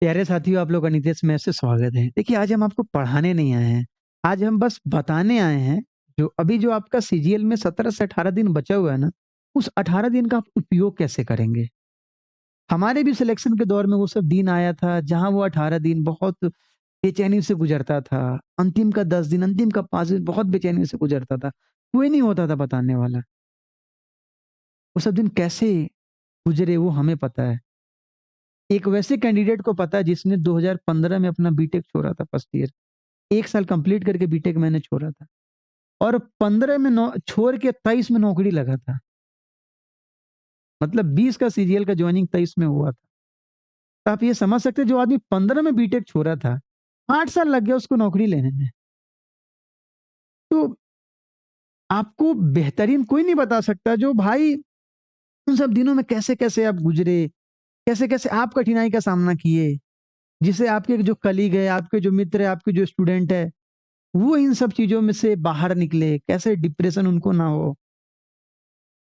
प्यारे साथियों, आप लोग का नितेश में से स्वागत है। देखिए, आज हम आपको पढ़ाने नहीं आए हैं, आज हम बस बताने आए हैं, जो आपका सीजीएल में 17 से 18 दिन बचा हुआ है ना, उस 18 दिन का आप उपयोग कैसे करेंगे? हमारे भी सिलेक्शन के दौर में वो सब दिन आया था, जहाँ वो 18 दिन बहुत बेचैनी से गुज़रता था। अंतिम का 10 दिन, अंतिम का 5 दिन बहुत बेचैनी से गुज़रता था। कोई नहीं होता था बताने वाला। वो सब दिन कैसे गुज़रे वो हमें पता है। एक वैसे कैंडिडेट को पता है जिसने 2015 में अपना बीटेक छोड़ा था फर्स्ट ईयर। 1 साल कंप्लीट करके बीटेक मैंने छोड़ा था और 15 में नौ छोड़ के 23 में नौकरी लगा था। मतलब 20 का सीजीएल का जॉइनिंग 23 में हुआ था। तो आप ये समझ सकते हैं जो आदमी 15 में बीटेक छोड़ा था, 8 साल लग गया उसको नौकरी लेने में। तो आपको बेहतरीन कोई नहीं बता सकता जो भाई उन सब दिनों में कैसे-कैसे आप गुज़रे, कैसे-कैसे आप कठिनाई का सामना किए, जिससे आपके जो कलीग है, आपके जो मित्र है, आपके जो स्टूडेंट है, वो इन सब चीज़ों में से बाहर निकले, कैसे डिप्रेशन उनको ना हो।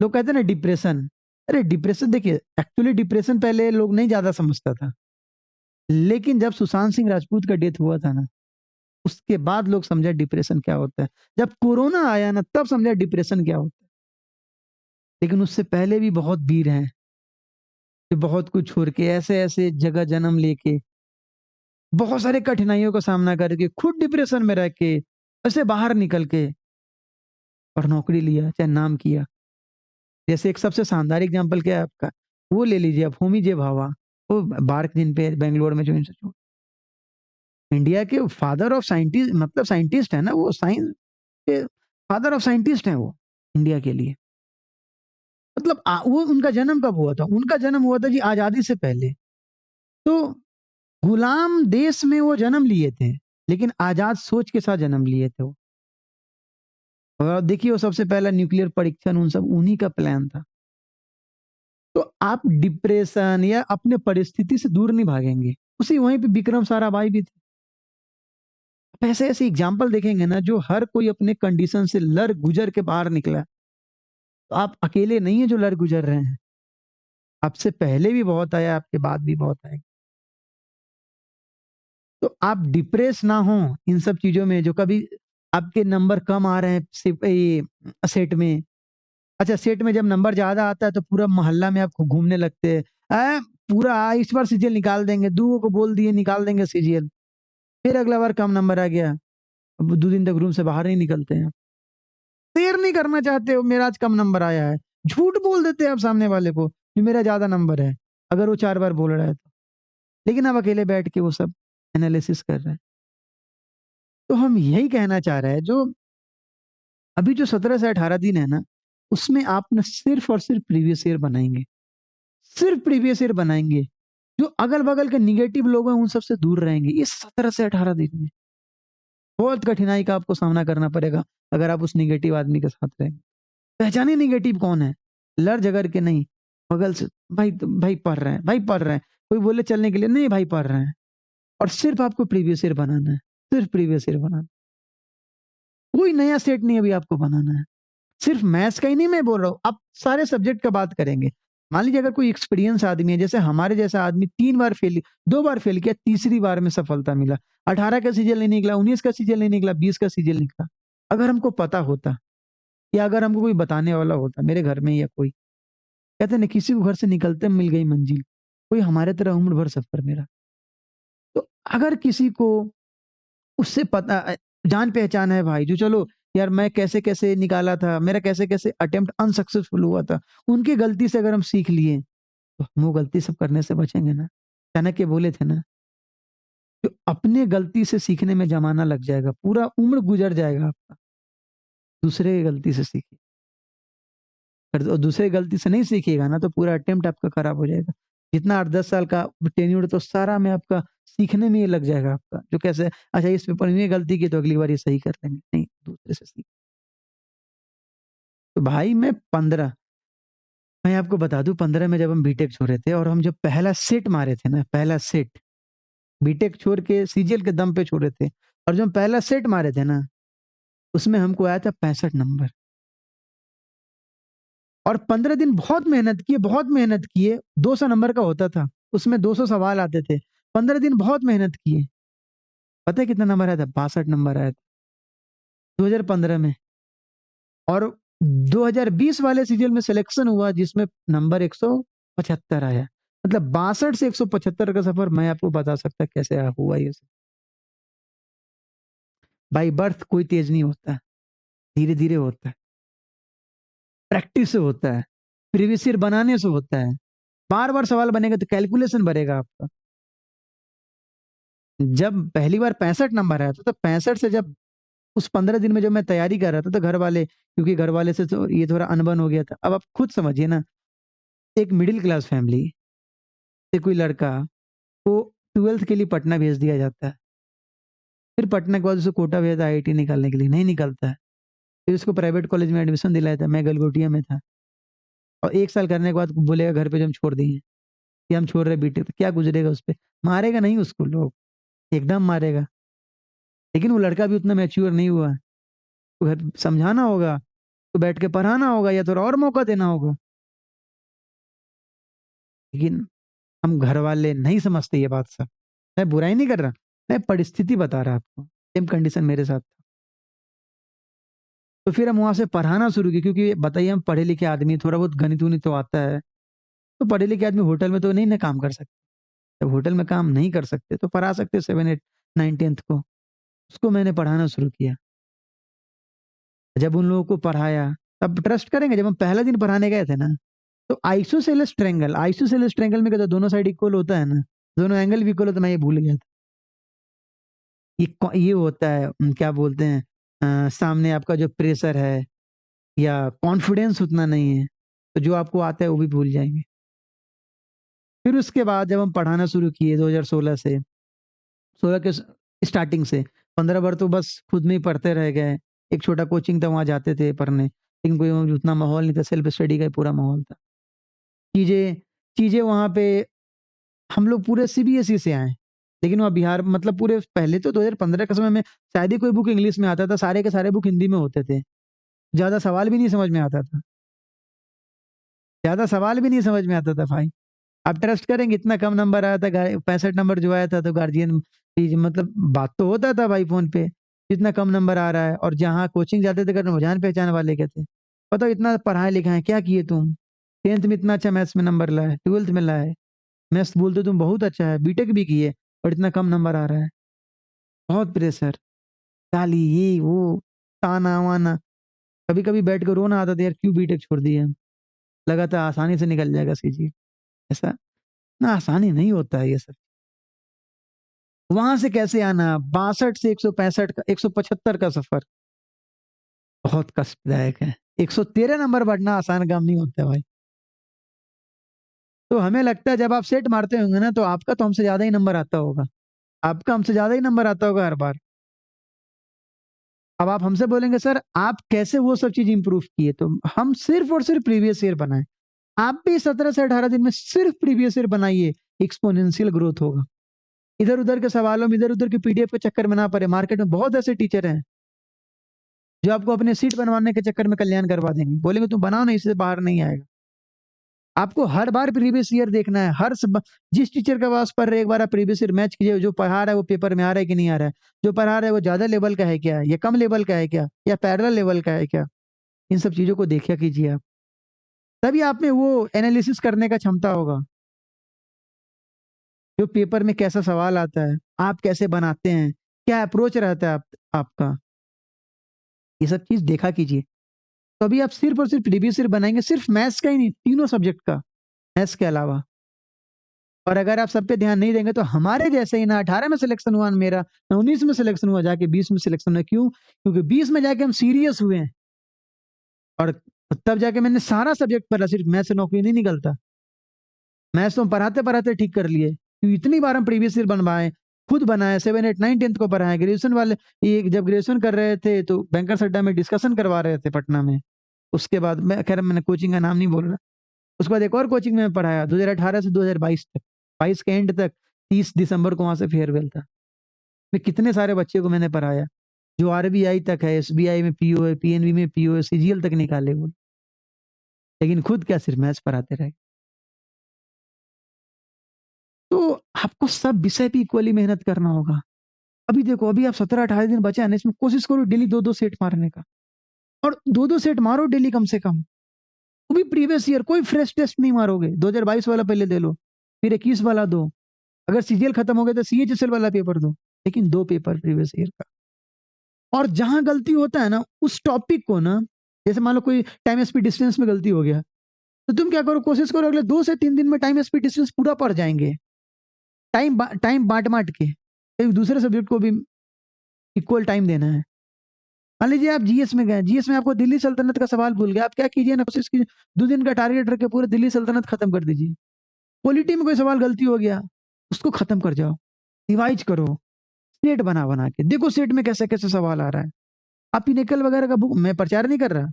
लोग कहते हैं ना डिप्रेशन, अरे डिप्रेशन देखिए एक्चुअली डिप्रेशन पहले लोग नहीं ज़्यादा समझता था। लेकिन जब सुशांत सिंह राजपूत का डेथ हुआ था ना, उसके बाद लोग समझे डिप्रेशन क्या होता है। जब कोरोना आया ना तब समझा डिप्रेशन क्या होता है। लेकिन उससे पहले भी बहुत वीर हैं, जो बहुत कुछ छोड़ के ऐसे-ऐसे जगह जन्म लेके, बहुत सारे कठिनाइयों का सामना करके, खुद डिप्रेशन में रह के, ऐसे बाहर निकल के और नौकरी लिया, चाहे नाम किया। जैसे एक सबसे शानदार एग्ज़ाम्पल क्या है आपका, वो ले लीजिए आप होमी जे भाभा, वो बार्क जिन पे बैंगलोर में जो इंस्टीट्यूट इंडिया के फादर ऑफ साइंटिस्ट मतलब साइंटिस्ट है ना, वो साइंस के फादर ऑफ साइंटिस्ट हैं वो, इंडिया के लिए। मतलब वो उनका जन्म कब हुआ था? उनका जन्म हुआ था जी आज़ादी से पहले। तो गुलाम देश में वो जन्म लिए थे, लेकिन आज़ाद सोच के साथ जन्म लिए थे वो। और आप देखिए वो सबसे पहला न्यूक्लियर परीक्षण उन सब उन्हीं का प्लान था। तो आप डिप्रेशन या अपने परिस्थिति से दूर नहीं भागेंगे। उसी वहीं पे विक्रम साराभाई भी थे। ऐसे-ऐसे एग्ज़ाम्पल देखेंगे ना जो हर कोई अपने कंडीशन से लड़ गुज़र के बाहर निकला है। तो आप अकेले नहीं हैं जो लड़ गुज़र रहे हैं। आपसे पहले भी बहुत आया, आपके बाद भी बहुत आएगा। तो आप डिप्रेस ना हों इन सब चीज़ों में जो कभी आपके नंबर कम आ रहे हैं सेट में। अच्छा सेट में जब नंबर ज़्यादा आता है तो पूरा मोहल्ला में आप घूमने लगते हैं। पूरा इस बार सीजीएल निकाल देंगे, दूगों को बोल दिए निकाल देंगे सीजीएल। फिर अगला बार कम नंबर आ गया, अब 2 दिन तक रूम से बाहर नहीं निकलते हैं। शेयर नहीं करना चाहते हो मेरा आज कम नंबर आया है। झूठ बोल देते हैं आप सामने वाले को कि मेरा ज़्यादा नंबर है, अगर वो 4 बार बोल रहा है तो। लेकिन आप अकेले बैठ के वो सब एनालिसिस कर रहे हैं। तो हम यही कहना चाह रहे हैं जो अभी जो 17 से 18 दिन है ना, उसमें आप ना सिर्फ़ और सिर्फ़ प्रीवियस ईयर बनाएँगे। सिर्फ़ प्रीवियस ईयर बनाएँगे। जो अगल-बगल के नेगेटिव लोग हैं उन सब से दूर रहेंगे, इस 17 से 18 दिन में। बहुत कठिनाई का आपको सामना करना पड़ेगा, अगर आप उस नेगेटिव आदमी के साथ रहेंगे। पहचानिए नेगेटिव कौन है, लड़-झगड़ के नहीं, बगल से भाई पढ़ रहे हैं, भाई पढ़ रहे हैं। कोई बोले चलने के लिए, नहीं भाई पढ़ रहे हैं और सिर्फ़ आपको प्रीवियस ईयर बनाना है, सिर्फ़ प्रीवियस ईयर बनाना है। कोई नया सेट नहीं अभी आपको बनाना है। सिर्फ़ मैथ्स का ही नहीं मैं बोल रहा हूँ, आप सारे सब्जेक्ट का बात करेंगे। मान लीजिए अगर कोई एक्सपीरियंस आदमी है, जैसे हमारे जैसा आदमी 3 बार 2 बार फेल किया, तीसरी बार में सफलता मिला। 18 का सीजीएल नहीं निकला, 19 का सीजीएल नहीं निकला, 20 का सीजीएल निकला। अगर हमको पता होता या अगर हमको कोई बताने वाला होता, मेरे घर में या कोई, कहते हैं ना किसी को घर से निकलते मिल गई मंजिल, कोई हमारे तरह उम्र भर सफ़र में रहा। तो अगर किसी को उससे जान-पहचान है भाई, जो चलो यार मैं कैसे-कैसे निकाला था, मेरा कैसे-कैसे अटेम्प्ट अनसक्सेसफुल हुआ था, उनकी गलती से अगर हम सीख लिए, तो हम वो गलती सब करने से बचेंगे ना। चाणक्य बोले थे ना, जो अपने गलती से सीखने में ज़माना लग जाएगा, पूरा उम्र गुज़र जाएगा आपका, दूसरे की गलती से सीखिए। और दूसरे की गलती से नहीं सीखिएगा ना, तो पूरा अटेम्प्ट आपका खराब हो जाएगा। जितना 8-10 साल का टेन्योर तो सारा में आपका सीखने में ही लग जाएगा आपका, जो कैसे अच्छा इस पेपर में ये गलती की तो अगली बार ये सही कर लेंगे, नहीं दूसरे से सीख। तो भाई मैं आपको बता दूँ 15 में जब हम बीटेक छोड़े थे और हम जब पहला सेट मारे थे ना, पहला सेट, बीटेक छोड़ के सीजीएल के दम पे छोड़े थे और जब हम पहला सेट मारे थे ना, उसमें हमको आया था 65 नंबर और 15 दिन बहुत मेहनत किए, 200 नंबर का होता था, उसमें 200 सवाल आते थे। 15 दिन बहुत मेहनत किए। पता है कितना नंबर आया था? 62 नंबर आया था 2015 में। और 2020 वाले सीरियल में सिलेक्शन हुआ जिसमें नंबर 175 आया। मतलब 62 से 175 का सफर मैं आपको बता सकता कैसे हुआ ये सब। बाई बर्थ कोई तेज नहीं होता है, धीरे-धीरे होता है। प्रैक्टिस से होता है, प्रीवियस ईयर बनाने से होता है। बार-बार सवाल बनेगा तो कैलकुलेशन बढ़ेगा आपका। जब पहली बार 65 नंबर आया था, तो 65 से जब उस 15 दिन में जब मैं तैयारी कर रहा था, तो घर वाले क्योंकि घर वाले से तो ये थोड़ा अनबन हो गया था। अब आप खुद समझिए ना, एक मिडल क्लास फैमिली से कोई लड़का को 12th के लिए पटना भेज दिया जाता है। फिर पटना के बाद उसे कोटा भेजा आईआईटी निकालने के लिए, नहीं निकलता है। फिर उसको प्राइवेट कॉलेज में एडमिशन दिलाया था, मैं गलगोटिया में था। और 1 साल करने के बाद बोलेगा घर पे जो हम छोड़ दिए, कि हम छोड़ रहे बीटेक, तो क्या गुज़रेगा उस पे? मारेगा नहीं उसको लोग, एकदम मारेगा। लेकिन वो लड़का भी उतना मैच्योर नहीं हुआ है। तो घर समझाना होगा, तो बैठ के पढ़ाना होगा या थोड़ा और मौका देना होगा। लेकिन हम घरवाले नहीं समझते ये बात सब। मैं बुराई नहीं कर रहा, मैं परिस्थिति बता रहा आपको। सेम कंडीशन मेरे साथ था। तो फिर हम वहाँ से पढ़ाना शुरू किए क्योंकि बताइए हम पढ़े लिखे आदमी, थोड़ा बहुत गणित-वणित तो आता है। तो पढ़े लिखे आदमी होटल में तो नहीं ना काम कर सकते। जब होटल में काम नहीं कर सकते तो पढ़ा सकते 7, 8, 9, 10th को। उसको मैंने पढ़ाना शुरू किया। जब उन लोगों को पढ़ाया, तब ट्रस्ट करेंगे जब हम पहला दिन पढ़ाने गए थे ना, तो आइसोसेलेस ट्रायंगल में क्या होता है दोनों साइड इक्वल होता है ना, दोनों एंगल भी इक्वल होता है, मैं ये भूल गया था। ये होता है क्या बोलते हैं सामने आपका जो प्रेशर है या कॉन्फिडेंस उतना नहीं है, तो जो आपको आता है वो भी भूल जाएँगे। फिर उसके बाद जब हम पढ़ाना शुरू किए 2016 से, 16 के स्टार्टिंग से 15 बार तो बस खुद में ही पढ़ते रह गए। एक छोटा कोचिंग था वहाँ जाते थे पढ़ने, लेकिन कोई उतना माहौल नहीं था, सेल्फ स्टडी का ही पूरा माहौल था। चीज़ें चीज़ें वहाँ पे हम लोग पूरे सीबीएसई से आए। लेकिन वहाँ बिहार मतलब पूरे पहले तो 2015 के समय में शायद ही कोई बुक इंग्लिश में आता था, सारे के सारे बुक हिंदी में होते थे। ज़्यादा सवाल भी नहीं समझ में आता था। ज़्यादा सवाल भी नहीं समझ में आता था भाई। आप ट्रस्ट करेंगे इतना कम नंबर आया था गा 65 नंबर जो आया था तो गार्जियन की मतलब बात तो होता था भाई फ़ोन पे, इतना कम नंबर आ रहा है और जहाँ कोचिंग जाते थे करने वो जान-पहचान वाले के थे। बताओ इतना पढ़ाए-लिखाए क्या किए तुम? 10th में इतना अच्छा मैथ्स में नंबर लाए, 12th में लाए। मैथ्स बोलते तुम बहुत अच्छा है, बीटेक भी किए और इतना कम नंबर आ रहा है। बहुत प्रेशर, गाली ये वो, ताना-वाना। कभी-कभी बैठ के रोना आता था यार क्यों बीटेक छोड़ दिए हम? लगा था आसानी से निकल जाएगा सीजी। ऐसा ना आसानी नहीं होता है ये सब। वहाँ से कैसे आना 62 से 165 का 175 का सफ़र बहुत कष्टदायक है। 113 नंबर बढ़ना आसान काम नहीं होता है भाई। तो हमें लगता है जब आप सेट मारते होंगे ना तो आपका तो हमसे ज़्यादा ही नंबर आता होगा। आपका हमसे ज़्यादा ही नंबर आता होगा हर बार। अब आप हमसे बोलेंगे सर आप कैसे वो सब चीज़ इम्प्रूव किए? तो हम सिर्फ़ और सिर्फ़ प्रीवियस ईयर बनाएँ। आप भी 17 से 18 दिन में सिर्फ़ प्रीवियस ईयर बनाइए, एक्स्पोनेंशियल ग्रोथ होगा। इधर-उधर के सवालों में इधर-उधर के पीडीएफ के चक्कर में ना पड़े। मार्केट में बहुत ऐसे टीचर हैं, जो आपको अपने सीट बनवाने के चक्कर में कल्याण करवा देंगे। बोलेंगे तुम बनाओ ना इससे बाहर नहीं आएगा। आपको हर बार प्रीवियस ईयर देखना है। हर सब जिस टीचर का पास पढ़ रहे एक बार आप प्रीवियस ईयर मैच कीजिए, जो पढ़ा रहा है वो पेपर में आ रहा है कि नहीं आ रहा है? जो पढ़ा रहा है वो ज़्यादा लेवल का है क्या? या कम लेवल का है क्या? या पैरेलल लेवल का है क्या? इन सब चीज़ों को देखा कीजिए आप। तभी आप में वो एनालिसिस करने का क्षमता होगा। जो पेपर में कैसा सवाल आता है, आप कैसे बनाते हैं, क्या अप्रोच रहता है आपका, ये सब चीज़ देखा कीजिए। तभी आप सिर्फ़ और सिर्फ़ प्रीवियस ईयर बनाएँगे, सिर्फ़ मैथ्स का ही नहीं, तीनों सब्जेक्ट का, मैथ्स के अलावा। और अगर आप सब पे ध्यान नहीं देंगे तो हमारे जैसे ही ना 18 में सिलेक्शन हुआ मेरा, ना 19 में सिलेक्शन हुआ, जाके 20 में सिलेक्शन हुआ। क्यों? क्योंकि 20 में जाके हम सीरियस हुए हैं और तब जाके मैंने सारा सब्जेक्ट पढ़ा, सिर्फ़ मैथ्स से नौकरी नहीं निकलता। मैथ्स तो हम पढ़ाते-पढ़ाते ठीक कर लिए। क्यों इतनी बार हम प्रीवियस ईयर बनवाए, खुद बनाए 7, 8, 9, 10th को पढ़ाए। ग्रेजुएशन वाले ये जब ग्रेजुएशन कर रहे थे तो बैंकर्स अड्डा में डिस्कशन करवा रहे थे पटना में। उसके बाद मैं खैर मैंने कोचिंग का नाम नहीं बोल रहा। उसके बाद एक और कोचिंग में पढ़ाया 2018 से 2022 तक। 22 के एंड तक 30 दिसंबर को वहाँ से फेयरवेल था। मैं कितने सारे बच्चे को मैंने पढ़ाया, जो आरबीआई तक है, एसबीआई में पीओ है, पीएनबी में पीओ है, सीजीएल तक निकाले वो। लेकिन खुद क्या सिर्फ मैथ्स पढ़ाते रहे। तो आपको सब विषय पे इक्वली मेहनत करना होगा। अभी देखो, अभी आप 17-18 दिन बचे हैं ना, इसमें कोशिश करो डेली 2-2 सेट मारने का और 2-2 सेट मारो डेली कम से कम। वो भी प्रीवियस ईयर, कोई फ्रेश टेस्ट नहीं मारोगे। 2022 वाला पहले दे लो, फिर 21 वाला दो। अगर सीजीएल खत्म हो गया तो सीएचएसएल वाला पेपर दो, लेकिन 2 पेपर प्रीवियस ईयर का। और जहाँ गलती होता है ना, उस टॉपिक को ना, जैसे मान लो कोई टाइम स्पीड डिस्टेंस में गलती हो गया, तो तुम क्या करो, कोशिश करो अगले 2 से 3 दिन में टाइम स्पीड डिस्टेंस पूरा पढ़ जाएँगे। टाइम बाँट-बाँट के। एक दूसरे सब्जेक्ट को भी इक्वल टाइम देना है। मान लीजिए आप जीएस में गए, जीएस में आपको दिल्ली सल्तनत का सवाल भूल गए, आप क्या कीजिए ना, कोशिश कीजिए 2 दिन का टारगेट रख के पूरे दिल्ली सल्तनत खत्म कर दीजिए। पॉलिटी में कोई सवाल गलती हो गया, उसको खत्म कर जाओ, रिवाइज करो, सेट बना-बना के। देखो सेट में कैसे-कैसे सवाल आ रहा है। आप पिनेकल वगैरह का बुक, मैं प्रचार नहीं कर रहा।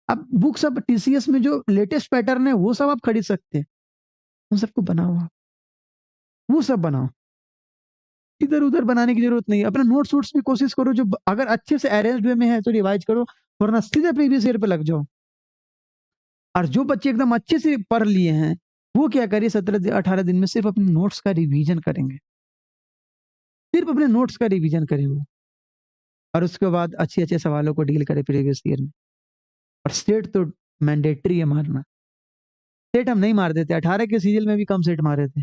आप बुक सब टीसीएस में जो लेटेस्ट पैटर्न है, वो सब आप खरीद सकते हैं। उन सबको बनाओ आप, वो सब बनाओ। इधर-उधर बनाने की ज़रूरत नहीं है। अपना नोट्स-वोट्स भी कोशिश करो, जो अगर अच्छे से अरेंज्ड वे में है तो रिवाइज करो, वरना सीधे प्रीवियस ईयर पे लग जाओ। और जो बच्चे एकदम अच्छे से पढ़ लिए हैं, वो क्या करिए, 17-18 दिन में सिर्फ़ अपने नोट्स का रिवीजन करेंगे। सिर्फ़ अपने नोट्स का रिवीजन करें वो, और उसके बाद अच्छे-अच्छे सवालों को डील करें प्रीवियस ईयर में। और सेट तो मैंडेटरी है मारना। सेट हम नहीं मारते थे, 18 के सीरियल में भी कम सेट मारे थे।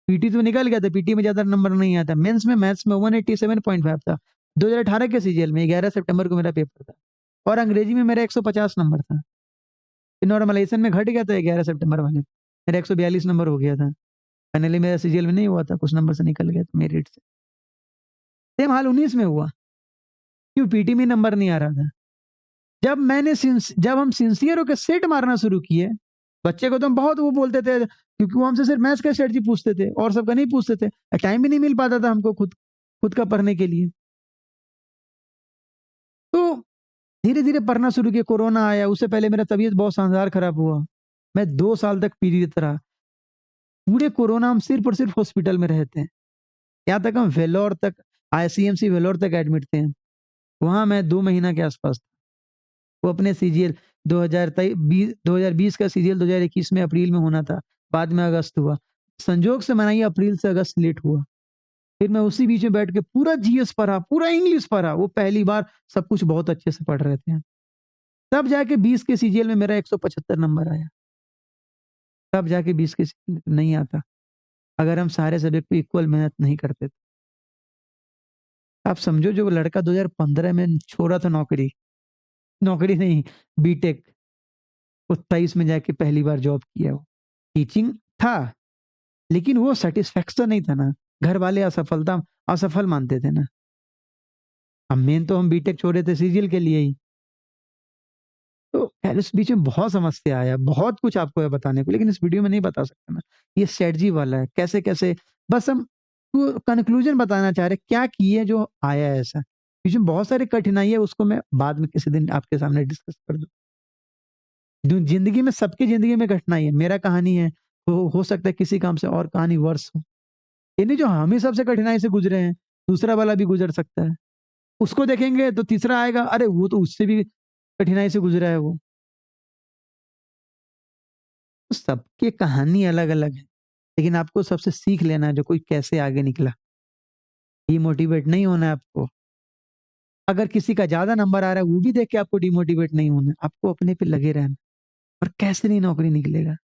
पीटी तो निकल गया था, पीटी में ज़्यादा नंबर नहीं आया था। मेंस में मैथ्स में 187.5 था। 2018 के सीजीएल में 11 सितंबर को मेरा पेपर था और अंग्रेजी में मेरा 150 नंबर था। नॉर्मलाइज़ेशन में घट गया था 11 सितंबर वाले, मेरा 142 नंबर हो गया था। फाइनली मेरा सीजीएल में नहीं हुआ था, कुछ नंबर से निकल गया था मेरिट से। सेम हाल 19 में हुआ, क्यों, पीटी में नंबर नहीं आ रहा था। जब हम सिंसियर होके सेट मारना शुरू किए, बच्चे को तो हम बहुत वो बोलते थे, क्योंकि वो हमसे सिर्फ मैथ्स का स्ट्रेटजी पूछते थे और सबका नहीं पूछते थे। टाइम भी नहीं मिल पाता था हमको खुद खुद का पढ़ने के लिए। तो धीरे-धीरे पढ़ना शुरू किया, कोरोना आया, उससे पहले मेरा तबीयत बहुत शानदार खराब हुआ। मैं 2 साल तक पीड़ित रहा। पूरे कोरोना हम सिर्फ़ और सिर्फ़ हॉस्पिटल में रहे थे। यहाँ तक हम वेल्लोर तक, आईसीएमसी वेल्लोर तक एडमिट थे। वहाँ मैं 2 महीना के आस-पास था। वो अपने सीजीएल 2020 का सीजीएल 2021 में अप्रैल में होना था, बाद में अगस्त हुआ। संजोग से मनाइए अप्रैल से अगस्त लेट हुआ। फिर मैं उसी बीच में बैठ के पूरा जीएस पढ़ा, पूरा इंग्लिश पढ़ा। वो पहली बार सब कुछ बहुत अच्छे से पढ़ रहे थे। तब जाके 20 के सीजीएल में मेरा 175 नंबर आया। तब जाके 20 के नहीं आता, अगर हम सारे सब्जेक्ट पे इक्वल मेहनत नहीं करते तो। आप समझो, जो लड़का 2015 में छोड़ा था नौकरी, नौकरी नहीं, बीटेक, वो 23 में जाके पहली बार जॉब किया वो। टीचिंग था, लेकिन वो सैटिस्फैक्शन नहीं था ना। घर वाले असफल मानते थे ना। अब मेन तो हम बीटेक छोड़े थे सीजीएल के लिए ही। तो खैर इस बीच में बहुत समस्या आया, बहुत कुछ आपको है बताने को, लेकिन इस वीडियो में नहीं बता सकता ना। ये स्ट्रैटेजी वाला है, कैसे-कैसे, बस हम वो कंक्लूजन बताना चाह रहे हैं, क्या किए जो आया है ऐसा। इसमें बहुत सारी कठिनाई है, उसको मैं बाद में किसी दिन आपके सामने डिस्कस कर दूँ। ज़िंदगी में, सबकी ज़िंदगी में कठिनाई है, मेरा कहानी है, हो सकता है किसी काम से और कहानी वर्se हो। ये नहीं जो हम ही सबसे कठिनाई से गुज़रे हैं, दूसरा वाला भी गुज़र सकता है। उसको देखेंगे तो तीसरा आएगा, अरे वो तो उससे भी कठिनाई से गुज़रा है वो। तो सबकी कहानी अलग-अलग है, लेकिन आपको सबसे सीख लेना है जो कोई कैसे आगे निकला। डिमोटिवेट नहीं होना है आपको। अगर किसी का ज़्यादा नंबर आ रहा है, वो भी देख के आपको डिमोटिवेट नहीं होना है, आपको अपने पे लगे रहना और कैसे नहीं नौकरी निकलेगा।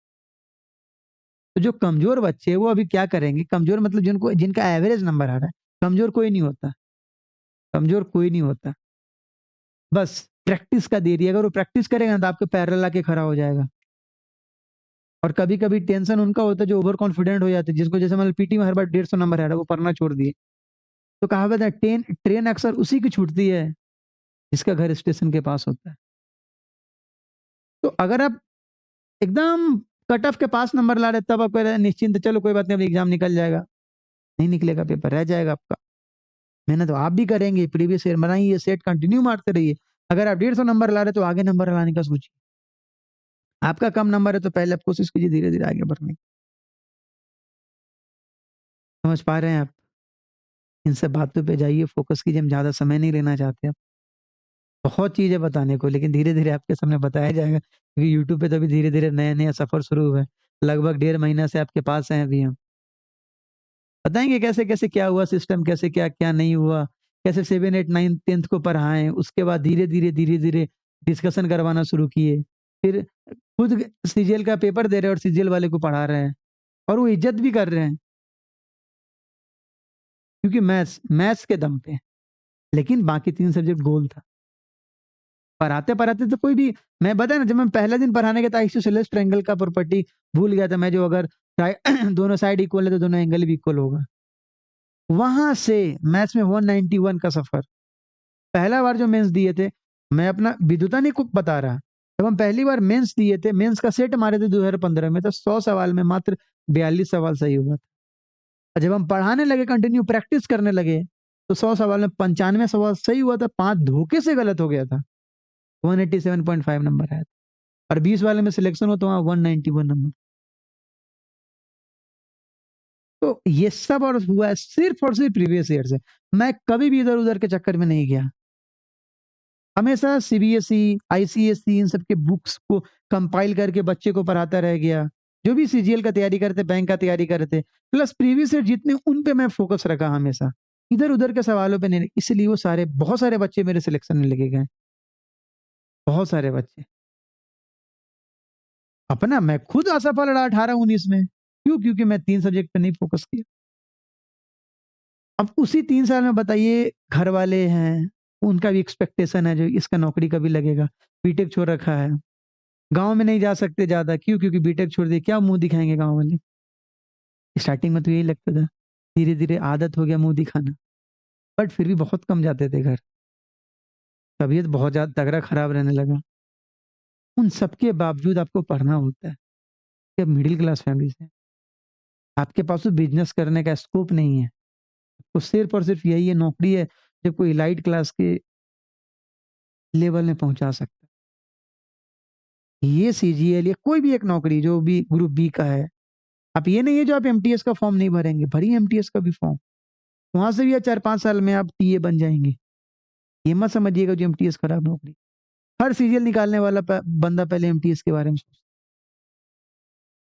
तो जो कमज़ोर बच्चे हैं, वो अभी क्या करेंगे, कमज़ोर मतलब जिनका एवरेज नंबर आ रहा है, कमज़ोर कोई नहीं होता, कमज़ोर कोई नहीं होता। बस प्रैक्टिस का देरी है, अगर वो प्रैक्टिस करेगा ना तो आपके पैरेलल आके खड़ा हो जाएगा। और कभी-कभी टेंशन उनका होता है जो ओवर कॉन्फिडेंट हो जाते हैं, जिसको जैसे मान लो पीटी में हर बार 150 नंबर आ रहा है, वो पढ़ना छोड़ दिए। तो कहावत है, ट्रेन अक्सर उसी की छूटती है, जिसका घर स्टेशन के पास होता है। तो अगर आप एकदम कट ऑफ के पास नंबर ला रहे हैं, तब आप कह रहे हैं निश्चिंत है, चलो कोई बात नहीं, अब एग्ज़ाम निकल जाएगा। नहीं निकलेगा, पेपर रह जाएगा आपका। मेहनत तो आप भी करेंगे, प्रीवियस ईयर बनाइए, सेट कंटिन्यू मारते रहिए। अगर आप 150 नंबर ला रहे हैं, तो आगे नंबर लाने का सोचिए। आपका कम नंबर है, तो पहले आप कोशिश कीजिए धीरे-धीरे आगे बढ़ने की। समझ पा रहे हैं आप? इन सब बातों पे जाइए, फ़ोकस कीजिए, हम ज़्यादा समय नहीं लेना चाहते अब। बहुत चीज़ है बताने को, लेकिन धीरे-धीरे आपके सामने बताया जाएगा, क्योंकि यूट्यूब पे तो अभी धीरे-धीरे नया-नया सफ़र शुरू हुआ है। लगभग डेढ़ महीना से आपके पास हैं अभी हम। बताएँगे कैसे-कैसे क्या हुआ सिस्टम कैसे क्या-क्या नहीं हुआ? कैसे 7, 8, 9, 10th को पढ़ाएँ, उसके बाद धीरे-धीरे डिस्कशन करवाना शुरू किए। फिर खुद सीजीएल का पेपर दे रहे हैं और सीजीएल वाले को पढ़ा रहे हैं और वो इज़्ज़त भी कर रहे हैं, क्योंकि मैथ्स के दम पे। लेकिन बाकी 3 सब्जेक्ट गोल था। पढ़ाते-पढ़ाते तो कोई भी मैं बताया ना जब मैं पहला दिन पढ़ाने गया था आइसोसेलेस ट्रायंगल का प्रॉपर्टी भूल गया था मैं जो अगर साइ दोनों साइड इक्वल है तो दोनों एंगल भी इक्वल होगा। वहाँ से मैथ्स में 191 का सफ़र। पहला बार जो मेंस दिए थे, मैं अपना विद्वता नहीं को बता रहा। जब हम पहली बार मेंस दिए थे, मेंस का सेट मारे थे 2015 में तो 100 सवाल में मात्र 42 सवाल सही हुआ था। और जब हम पढ़ाने लगे कंटिन्यू प्रैक्टिस करने लगे, तो 100 सवाल में 95 सवाल सही हुआ था, 5 धोखे से गलत हो गया था। 187.5 नंबर आया था और 20 वाले में सिलेक्शन हुआ तो वहाँ 191 नंबर। तो ये सब और हुआ है सिर्फ़ और सिर्फ़ प्रीवियस ईयर से। मैं कभी भी इधर-उधर के चक्कर में नहीं गया। हमेशा सीबीएसई, आईसीएसई इन सब के बुक्स को कंपाइल करके बच्चे को पढ़ाता रह गया। जो भी सीजीएल का तैयारी करते, बैंक का तैयारी करते, प्लस प्रीवियस ईयर जितने उन पे मैं फ़ोकस रखा हमेशा। इधर-उधर के सवालों पे नहीं, इसलिए वो सारे बहुत सारे बच्चे मेरे सिलेक्शन में लेके गए। बहुत सारे बच्चे। अपना मैं खुद असफल रहा 18-19 में। क्यों? क्योंकि मैं 3 सब्जेक्ट पे नहीं फ़ोकस किया। अब उसी 3 साल में बताइए घर वाले हैं, उनका भी एक्सपेक्टेशन है जो इसका नौकरी कभी लगेगा। बीटेक छोड़ रखा है। गाँव में नहीं जा सकते ज़्यादा क्यों? क्योंकि बीटेक छोड़ दिए, क्या मुँह दिखाएँगे गाँव वाले? स्टार्टिंग में तो यही लगता था। धीरे-धीरे आदत हो गया मुँह दिखाना, बट फिर भी बहुत कम जाते थे घर। तबीयत बहुत ज़्यादा तगड़ा खराब रहने लगा। उन सब के बावजूद आपको पढ़ना होता है, कि आप मिडल क्लास फैमिली से हैं। आपके पास तो बिज़नेस करने का स्कोप नहीं है। तो सिर्फ़ और सिर्फ़ यही है नौकरी है, जो कोई एलाइट क्लास के लेवल में पहुँचा सकता है। ये सीजीएल या कोई भी एक नौकरी जो भी ग्रुप बी का है, आप ये नहीं है जो आप एमटीएस का फॉर्म नहीं भरेंगे, भरिए एमटीएस का भी फॉर्म। वहाँ से भी 4-5 साल में आप टीए बन जाएँगे। ये मत समझिएगा जो एमटीएस खराब नौकरी। हर सीरियल निकालने वाला बंदा पहले एमटीएस के बारे में सोचता है।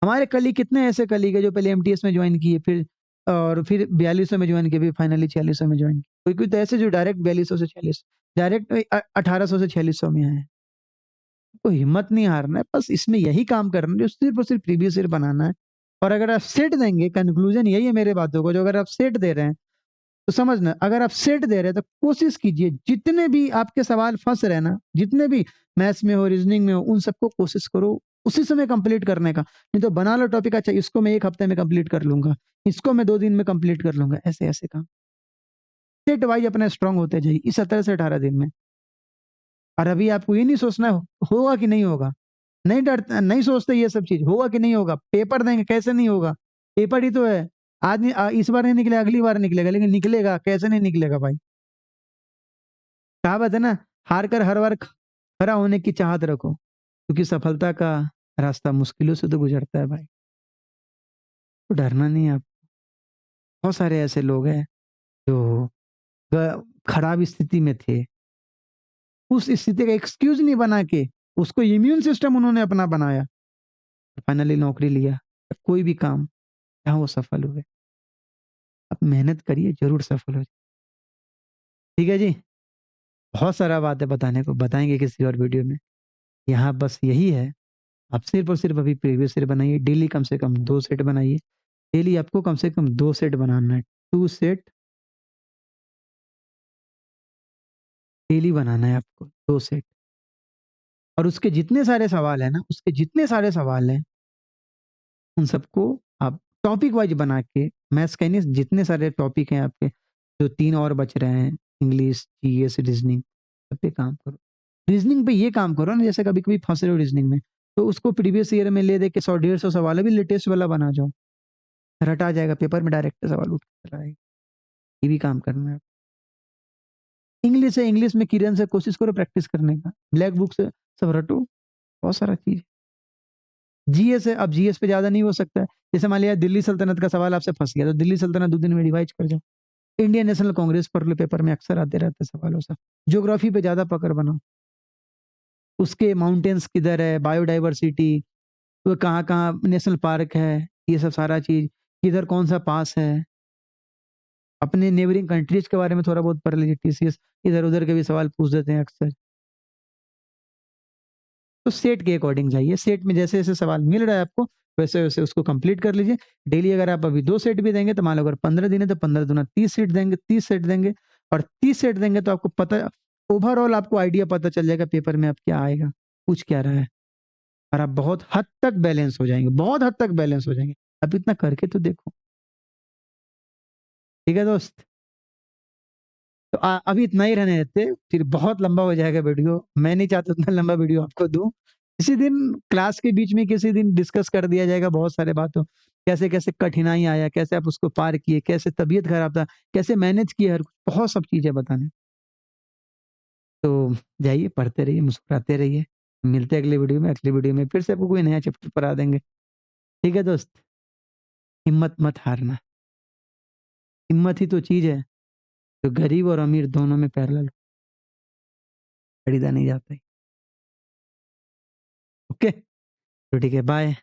हमारे कलीग कितने ऐसे कलीग हैं जो पहले एमटीएस में जॉइन किए फिर 4200 में जॉइन किए, फिर फाइनली 4600 में जॉइन किए। कोई-कोई तो ऐसे जो डायरेक्ट 4200 से 46 डायरेक्ट 1800 से 4600 में आए हैं। तो हिम्मत नहीं हारना है, बस इसमें यही काम करना है जो सिर्फ़ और सिर्फ़ प्रीवियस ईयर बनाना है। और अगर आप सेट देंगे कंक्लूज़न यही है मेरे बातों का जो अगर आप सेट दे रहे हैं तो समझना अगर आप सेट दे रहे हैं तो कोशिश कीजिए जितने भी आपके सवाल फँस रहे हैं ना, जितने भी मैथ्स में हो, रीज़निंग में हो, उन सबको कोशिश करो उसी समय कंप्लीट करने का। नहीं तो बना लो टॉपिक अच्छा इसको मैं 1 हफ्ते में कंप्लीट कर लूँगा, इसको मैं 2 दिन में कंप्लीट कर लूँगा, ऐसे-ऐसे काम। सेट वाइज़ अपना स्ट्रॉन्ग होते जाइए इस 17 से 18 दिन में। और अभी आपको ये नहीं सोचना होगा कि नहीं होगा। नहीं सोचते ये सब चीज़, होगा कि नहीं होगा? पेपर देंगे कैसे नहीं होगा? पेपर ही तो है। इस बार नहीं निकलेगा, अगली बार निकलेगा, लेकिन निकलेगा, कैसे नहीं निकलेगा भाई? कहावत है ना, हार कर हर बार खड़ा होने की चाहत रखो, क्योंकि सफलता का रास्ता मुश्किलों से तो गुज़रता है भाई। तो डरना नहीं है आप बहुत सारे ऐसे लोग हैं जो खराब स्थिति में थे। उस स्थिति का एक्सक्यूज़ नहीं बना के, उसको इम्यून सिस्टम उन्होंने अपना बनाया। फाइनली नौकरी लिया। कोई भी काम जहाँ वो सफल हुए। आप मेहनत करिए, ज़रूर सफल हो ठीक है जी? बहुत सारा बात है बताने को, बताएँगे किसी और वीडियो में। यहाँ बस यही है, आप सिर्फ़ और सिर्फ़ अभी प्रीवियस ईयर बनाइए, डेली कम से कम 2 सेट बनाइए। डेली आपको कम से कम 2 सेट बनाना है। 2 सेट डेली बनाना है आपको, 2 सेट। और उसके जितने सारे सवाल हैं ना, उसके जितने सारे सवाल हैं, उन सबको आप टॉपिक वाइज़ बना के मैथ्स का ही नहीं जितने सारे टॉपिक हैं आपके, जो 3 और बच रहे हैं, इंग्लिश, जीएस, रीज़निंग, सब पे काम करो। रीज़निंग पे ये काम करो ना जैसे कभी-कभी फँस रहे हो रीज़निंग में, तो उसको प्रीवियस ईयर में ले दे के 100 डेढ़ 100 सवाल अभी लेटेस्ट वाला बना जाओ। रटा जाएगा पेपर में डायरेक्ट सवाल उठ के चला आएगा। ये भी काम करना है। इंग्लिश है, इंग्लिश में किरण से कोशिश करो प्रैक्टिस करने का। ब्लैक बुक से सब रटो, बहुत सारा चीज़। जीएस है, अब जीएस पे ज़्यादा नहीं हो सकता है। जैसे मान लिया दिल्ली सल्तनत का सवाल आपसे फँस गया, तो दिल्ली सल्तनत 2 दिन में रिवाइज़ कर जाओ। इंडियन नेशनल कांग्रेस पढ़ लो, पेपर में अक्सर आते रहते हैं सवालों से। ज्योग्राफी पे ज़्यादा पकड़ बनाओ। उसके माउंटेन्स किधर है, बायोडायवर्सिटी, वो कहाँ-कहाँ नेशनल पार्क है, ये सब सारा चीज़, किधर कौन-सा पास है। अपने नेबरिंग कंट्रीज़ के बारे में थोड़ा बहुत पढ़ लीजिए, टीसीएस इधर-उधर के भी सवाल पूछ देते हैं अक्सर। तो सेट के अकॉर्डिंग जाइए, सेट में जैसे-जैसे सवाल मिल रहा है आपको, वैसे-वैसे उसको कंप्लीट कर लीजिए। डेली अगर आप अभी 2 सेट भी देंगे, तो मान लो अगर 15 दिन है, तो 15 दूना 30 सेट देंगे, 30 सेट देंगे और 30 सेट देंगे तो आपको पता ओवरऑल आपको आइडिया पता चल जाएगा पेपर में अब क्या आएगा, पूछ क्या रहा है और आप बहुत हद तक बैलेंस हो जाएँगे, बहुत हद तक बैलेंस हो जाएँगे। आप इतना करके तो देखो। ठीक है दोस्त? तो अभी इतना ही रहने देते, फिर बहुत लंबा हो जाएगा वीडियो। मैं नहीं चाहता उतना लंबा वीडियो आपको दूँ। किसी दिन क्लास के बीच में किसी दिन डिस्कस कर दिया जाएगा बहुत सारे बातों कैसे-कैसे कठिनाई आया, कैसे आप उसको पार किए, कैसे तबीयत खराब था, कैसे मैनेज किए हर कुछ, बहुत सब चीज़ें बताने। तो जाइए, पढ़ते रहिए, मुस्कुराते रहिए। मिलते हैं अगली वीडियो में फिर से आपको कोई नया चैप्टर पढ़ा देंगे। ठीक है दोस्त? हिम्मत मत हारना। हिम्मत ही तो चीज़ है, जो गरीब और अमीर दोनों में पैरेलल खरीदा नहीं जाता है। ओके? तो ठीक है, बाय।